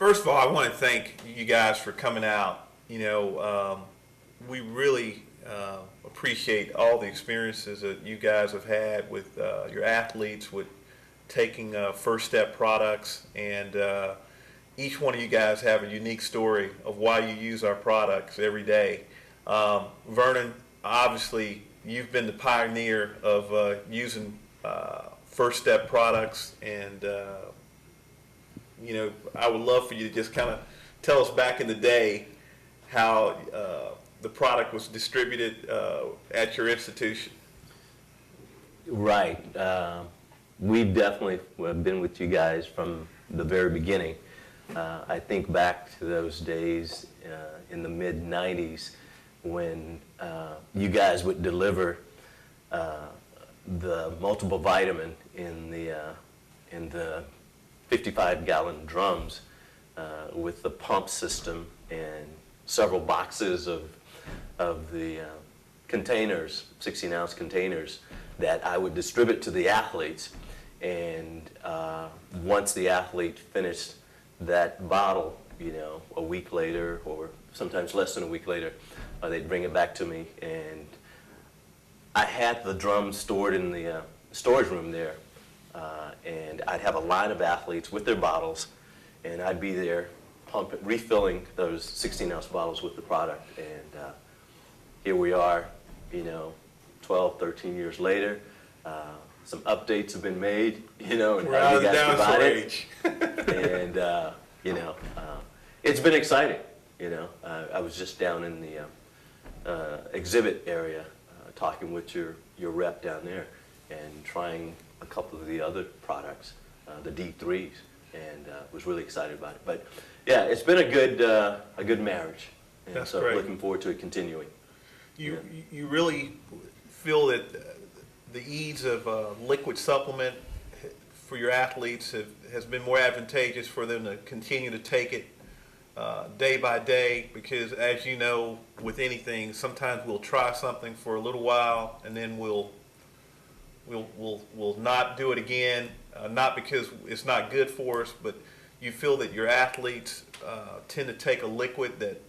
First of all, I want to thank you guys for coming out. We really appreciate all the experiences that you guys have had with your athletes, with taking First Step products, and each one of you guys have a unique story of why you use our products every day. Vernon, obviously, you've been the pioneer of using First Step products, and I would love for you to just kind of tell us back in the day how the product was distributed at your institution. Right. We've definitely been with you guys from the very beginning. I think back to those days in the mid-'90s when you guys would deliver the multiple vitamin in the 55-gallon drums with the pump system and several boxes of the containers, 16-ounce containers, that I would distribute to the athletes. And once the athlete finished that bottle, a week later or sometimes less than a week later, they'd bring it back to me. And I had the drums stored in the storage room there. And I'd have a line of athletes with their bottles, and I'd be there refilling those 16-ounce bottles with the product. And here we are, 12, 13 years later. Some updates have been made, and how you guys provide it. And, it's been exciting, I was just down in the exhibit area talking with your rep down there and trying a couple of the other products, the D3s, and was really excited about it. But yeah, it's been a good marriage, and That's so great. looking forward to it continuing. You really feel that the ease of liquid supplement for your athletes has been more advantageous for them to continue to take it day by day, because as you know, with anything, sometimes we'll try something for a little while and then we'll not do it again, not because it's not good for us, but you feel that your athletes tend to take a liquid that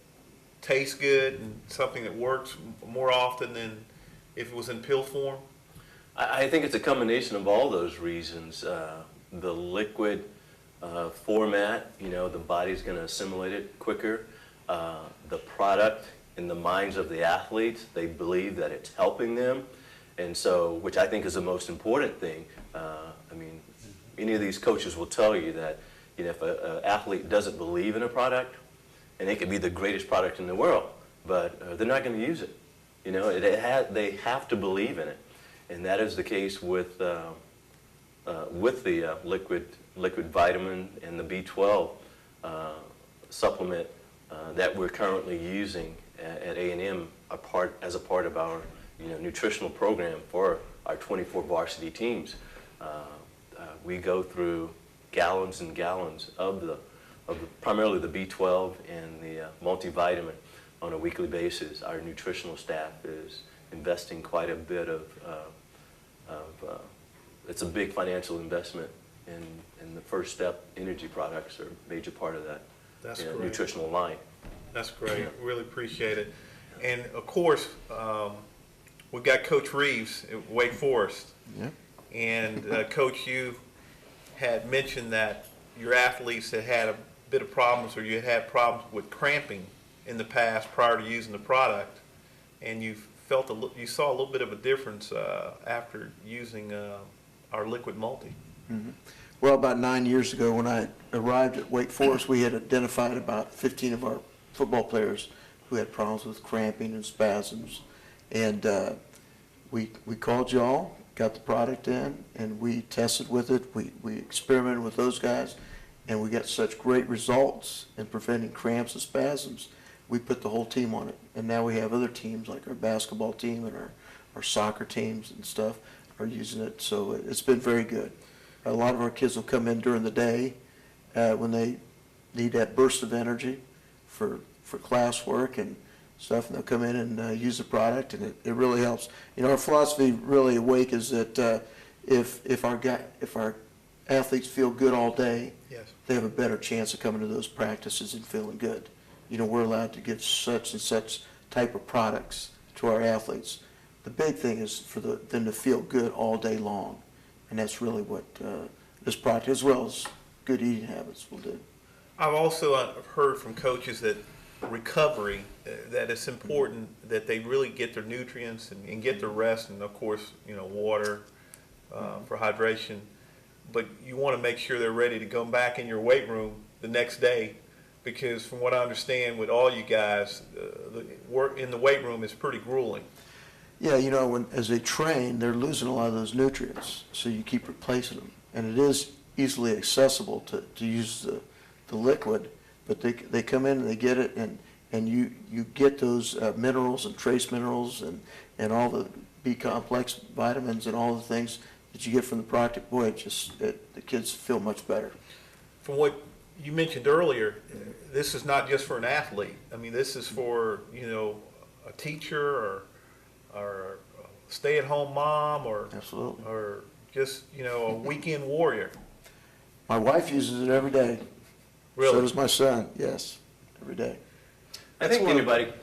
tastes good and something that works more often than if it was in pill form? I think it's a combination of all those reasons. The liquid format, the body's going to assimilate it quicker. The product in the minds of the athletes, they believe that it's helping them. And so, which I think is the most important thing. Any of these coaches will tell you that, if an athlete doesn't believe in a product, and it could be the greatest product in the world, but they're not going to use it. They have to believe in it, and that is the case with the liquid vitamin and the B12 supplement that we're currently using at A&M as a part of our nutritional program for our 24 varsity teams. We go through gallons and gallons of primarily the B12 and the multivitamin on a weekly basis. Our nutritional staff is investing quite a bit of it's a big financial investment, and the First Step energy products are a major part of that. That's great. Nutritional line. That's great. Really appreciate it. And of course, we've got Coach Reeves at Wake Forest. Yeah. And Coach, you had mentioned that your athletes had a bit of problems, or you had problems with cramping in the past prior to using the product, and you saw a little bit of a difference after using our liquid multi. Mm-hmm. Well, about 9 years ago, when I arrived at Wake Forest, we had identified about 15 of our football players who had problems with cramping and spasms, and we called y'all, got the product in, and we tested with it. We experimented with those guys, and we got such great results in preventing cramps and spasms. We put the whole team on it, and now we have other teams like our basketball team and our soccer teams and stuff are using it, so it's been very good. A lot of our kids will come in during the day when they need that burst of energy for classwork and stuff, and they'll come in and use the product, and it really helps. Our philosophy really at Wake is that if our athletes feel good all day, Yes. they have a better chance of coming to those practices and feeling good. You know, we're allowed to give such and such type of products to our athletes. The big thing is for them to feel good all day long, and that's really what this product, as well as good eating habits, will do. I've also heard from coaches that recovery, that it's important that they really get their nutrients and get their rest, and of course, water for hydration. But you want to make sure they're ready to go back in your weight room the next day, because from what I understand with all you guys, the work in the weight room is pretty grueling. Yeah, as they train, they're losing a lot of those nutrients, so you keep replacing them. And it is easily accessible to use the liquid, but they come in and they get it, and you get those minerals and trace minerals and all the B-complex vitamins and all the things that you get from the product. Boy, the kids feel much better. From what you mentioned earlier, this is not just for an athlete. I mean, this is for, a teacher or a stay-at-home mom Absolutely. or just, a weekend warrior. My wife uses it every day. Really? So does my son, yes, every day. I think anybody,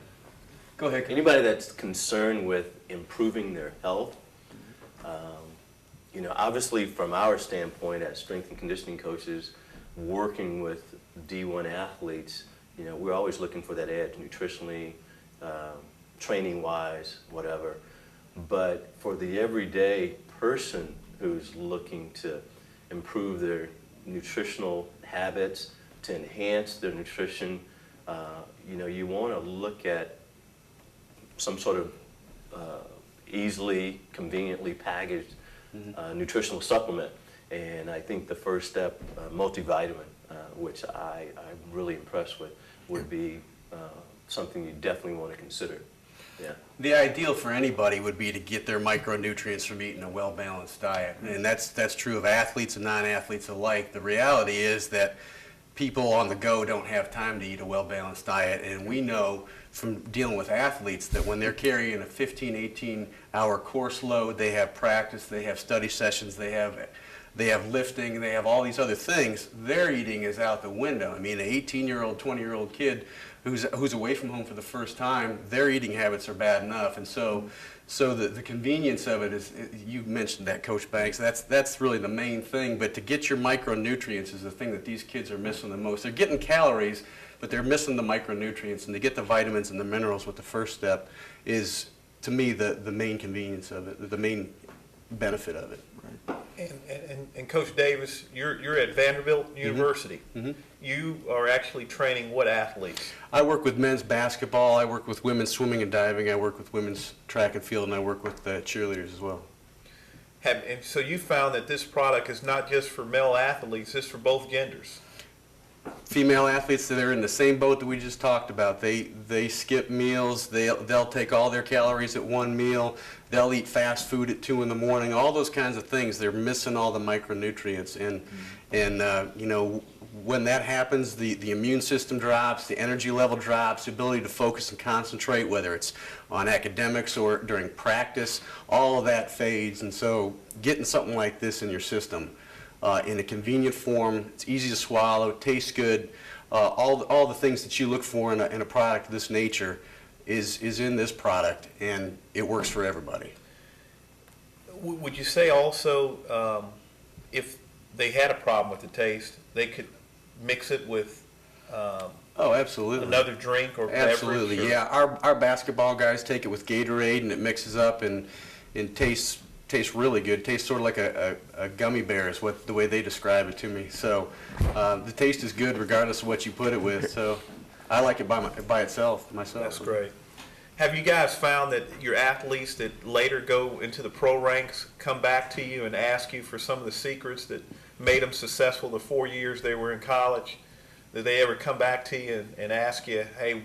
Go ahead. anybody that's concerned with improving their health, obviously from our standpoint as strength and conditioning coaches, working with D1 athletes, we're always looking for that edge nutritionally, training-wise, whatever. But for the everyday person who's looking to improve their nutritional habits, to enhance their nutrition, you want to look at some sort of easily, conveniently packaged nutritional supplement. And I think the first step, multivitamin, which I'm really impressed with, would be something you definitely want to consider. Yeah. The ideal for anybody would be to get their micronutrients from eating a well-balanced diet, and that's true of athletes and non-athletes alike. The reality is that people on the go don't have time to eat a well-balanced diet, and we know from dealing with athletes that when they're carrying a 15, 18-hour course load, they have practice, they have study sessions, they have lifting, they have all these other things, their eating is out the window. I mean, an 18-year-old, 20-year-old kid who's away from home for the first time, their eating habits are bad enough. And so the convenience of it is, you mentioned that, Coach Banks, that's really the main thing. But to get your micronutrients is the thing that these kids are missing the most. They're getting calories, but they're missing the micronutrients. And to get the vitamins and the minerals with the first step is, to me, the main convenience of it, the main benefit of it. And Coach Davis, you're at Vanderbilt University. Mm-hmm. You are actually training what athletes? I work with men's basketball, I work with women's swimming and diving, I work with women's track and field, and I work with cheerleaders as well. And so you found that this product is not just for male athletes, it's for both genders. Female athletes that are in the same boat that we just talked about, they skip meals, they'll take all their calories at one meal, they'll eat fast food at 2 in the morning, all those kinds of things. They're missing all the micronutrients, and when that happens, the immune system drops, the energy level drops, the ability to focus and concentrate, whether it's on academics or during practice, all of that fades. And so getting something like this in your system in a convenient form, it's easy to swallow, it tastes good, all the things that you look for in a product of this nature is in this product, and it works for everybody. Would you say also, if they had a problem with the taste, they could mix it with Oh, absolutely. another drink or beverage? Absolutely, yeah. Our basketball guys take it with Gatorade, and it mixes up and tastes really good. It tastes sort of like a gummy bear is the way they describe it to me. So the taste is good regardless of what you put it with. So I like it by itself myself. That's great. Have you guys found that your athletes that later go into the pro ranks come back to you and ask you for some of the secrets that made them successful the 4 years they were in college? Did they ever come back to you and ask you, hey,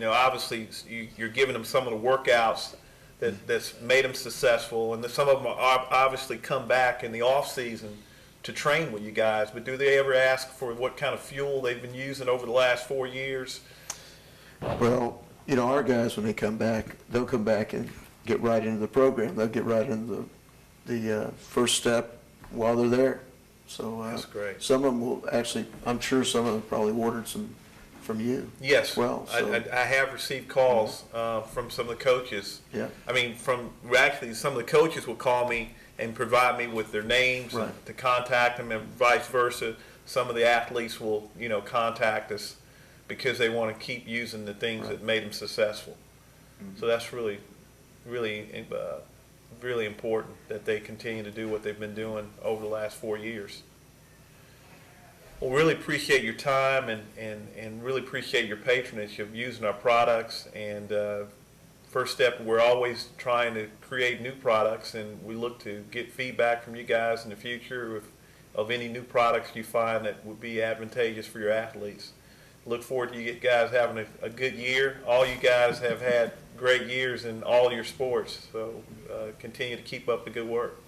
obviously you're giving them some of the workouts that's made them successful, and some of them obviously come back in the off season to train with you guys, but do they ever ask for what kind of fuel they've been using over the last 4 years? Well, our guys, when they come back, they'll come back and get right into the program. They'll get right into the first step while they're there. So That's great. some of them will actually, I'm sure some of them probably ordered some from you. Yes, Well, so- I have received calls from some of the coaches. Yeah. I mean, actually, some of the coaches will call me and provide me with their names Right. to contact them, and vice versa. Some of the athletes will, contact us because they want to keep using the things that made them successful. So that's really, really, really important that they continue to do what they've been doing over the last 4 years. Well, really appreciate your time and really appreciate your patronage of using our products. And first step, we're always trying to create new products, and we look to get feedback from you guys in the future of any new products you find that would be advantageous for your athletes. Look forward to you guys having a good year. All you guys have had great years in all your sports, so continue to keep up the good work.